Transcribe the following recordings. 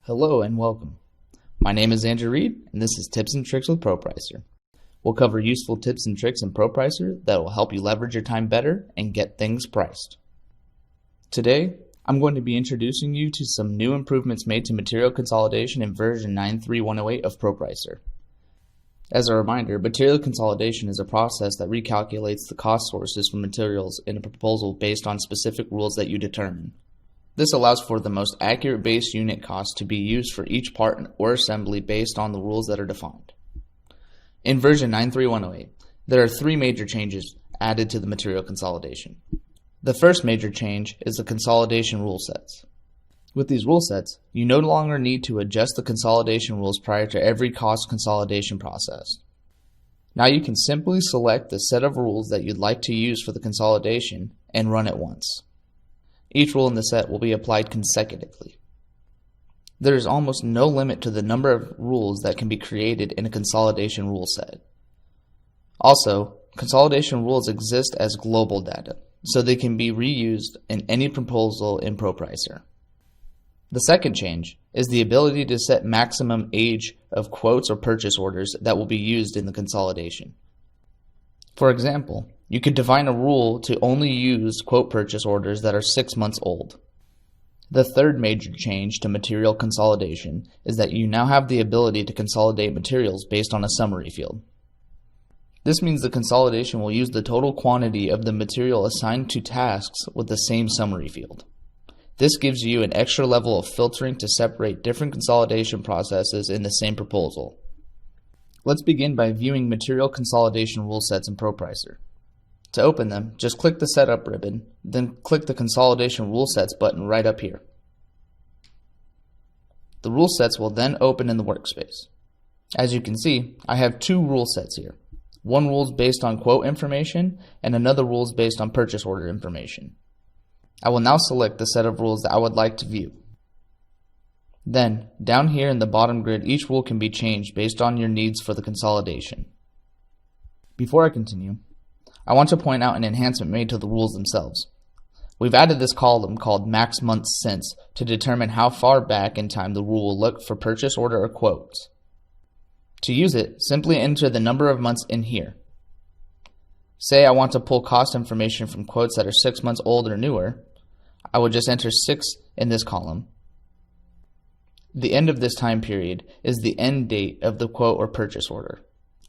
Hello and welcome. My name is Andrew Reed, and this is Tips and Tricks with ProPricer. We'll cover useful tips and tricks in ProPricer that will help you leverage your time better and get things priced. Today, I'm going to be introducing you to some new improvements made to material consolidation in version 9.3.108 of ProPricer. As a reminder, material consolidation is a process that recalculates the cost sources for materials in a proposal based on specific rules that you determine. This allows for the most accurate base unit cost to be used for each part or assembly based on the rules that are defined. In version 9.3.108, there are three major changes added to the material consolidation. The first major change is the consolidation rule sets. With these rule sets, you no longer need to adjust the consolidation rules prior to every cost consolidation process. Now you can simply select the set of rules that you'd like to use for the consolidation and run it once. Each rule in the set will be applied consecutively. There is almost no limit to the number of rules that can be created in a consolidation rule set. Also, consolidation rules exist as global data, so they can be reused in any proposal in ProPricer. The second change is the ability to set maximum age of quotes or purchase orders that will be used in the consolidation. For example, you could define a rule to only use quote purchase orders that are 6 months old. The third major change to material consolidation is that you now have the ability to consolidate materials based on a summary field. This means the consolidation will use the total quantity of the material assigned to tasks with the same summary field. This gives you an extra level of filtering to separate different consolidation processes in the same proposal. Let's begin by viewing material consolidation rule sets in ProPricer. To open them, just click the Setup ribbon, then click the Consolidation Rule Sets button right up here. The rule sets will then open in the workspace. As you can see, I have two rule sets here. One rule is based on quote information, and another rule is based on purchase order information. I will now select the set of rules that I would like to view. Then, down here in the bottom grid, each rule can be changed based on your needs for the consolidation. Before I continue, I want to point out an enhancement made to the rules themselves. We've added this column called Max Months Since to determine how far back in time the rule will look for purchase order or quotes. To use it, simply enter the number of months in here. Say I want to pull cost information from quotes that are 6 months old or newer. I would just enter 6 in this column. The end of this time period is the end date of the quote or purchase order.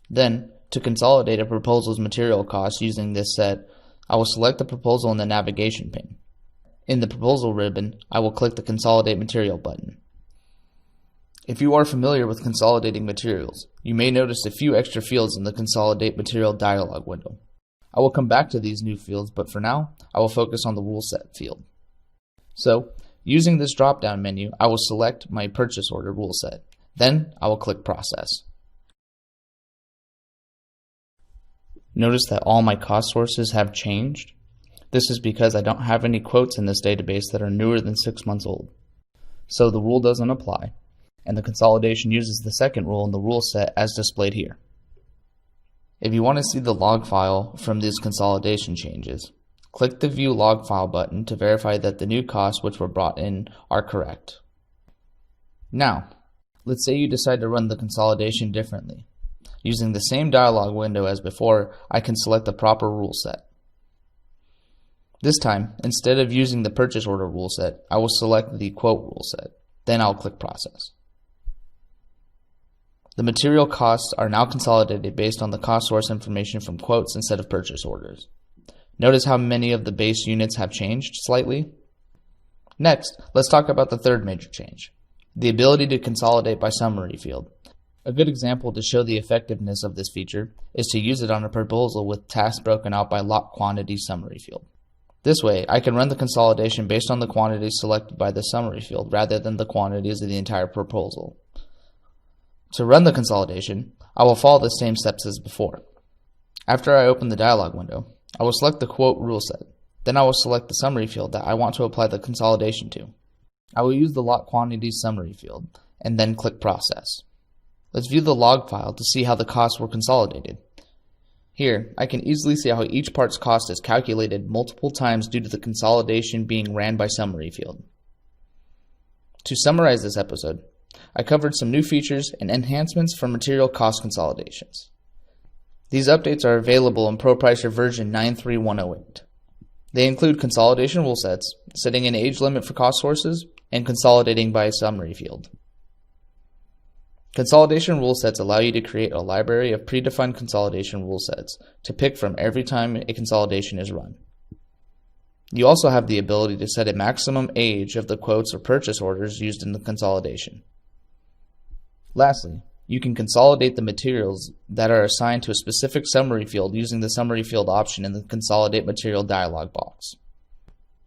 Then, to consolidate a proposal's material costs using this set, I will select the proposal in the navigation pane. In the proposal ribbon, I will click the Consolidate Material button. If you are familiar with consolidating materials, you may notice a few extra fields in the Consolidate Material dialog window. I will come back to these new fields, but for now, I will focus on the rule set field. So, using this drop-down menu, I will select my purchase order rule set. Then, I will click Process. Notice that all my cost sources have changed. This is because I don't have any quotes in this database that are newer than 6 months old. So the rule doesn't apply, and the consolidation uses the second rule in the rule set as displayed here. If you want to see the log file from these consolidation changes, click the View Log File button to verify that the new costs which were brought in are correct. Now, let's say you decide to run the consolidation differently. Using the same dialog window as before, I can select the proper rule set. This time, instead of using the purchase order rule set, I will select the quote rule set. Then I'll click Process. The material costs are now consolidated based on the cost source information from quotes instead of purchase orders. Notice how many of the base units have changed slightly? Next, let's talk about the third major change, the ability to consolidate by summary field. A good example to show the effectiveness of this feature is to use it on a proposal with tasks broken out by lot quantity summary field. This way, I can run the consolidation based on the quantities selected by the summary field rather than the quantities of the entire proposal. To run the consolidation, I will follow the same steps as before. After I open the dialog window, I will select the quote rule set. Then I will select the summary field that I want to apply the consolidation to. I will use the lot quantities summary field and then click Process. Let's view the log file to see how the costs were consolidated. Here, I can easily see how each part's cost is calculated multiple times due to the consolidation being ran by summary field. To summarize this episode, I covered some new features and enhancements for material cost consolidations. These updates are available in ProPricer version 93108. They include consolidation rule sets, setting an age limit for cost sources, and consolidating by a summary field. Consolidation rule sets allow you to create a library of predefined consolidation rule sets to pick from every time a consolidation is run. You also have the ability to set a maximum age of the quotes or purchase orders used in the consolidation. Lastly, you can consolidate the materials that are assigned to a specific summary field using the summary field option in the Consolidate Material dialog box.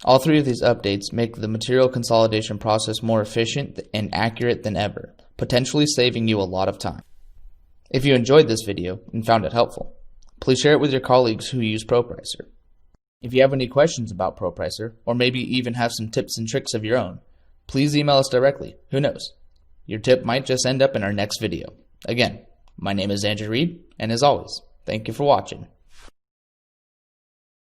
All three of these updates make the material consolidation process more efficient and accurate than ever, potentially saving you a lot of time. If you enjoyed this video and found it helpful, please share it with your colleagues who use ProPricer. If you have any questions about ProPricer, or maybe even have some tips and tricks of your own, please email us directly. Who knows? Your tip might just end up in our next video. Again, my name is Andrew Reed, and as always, thank you for watching.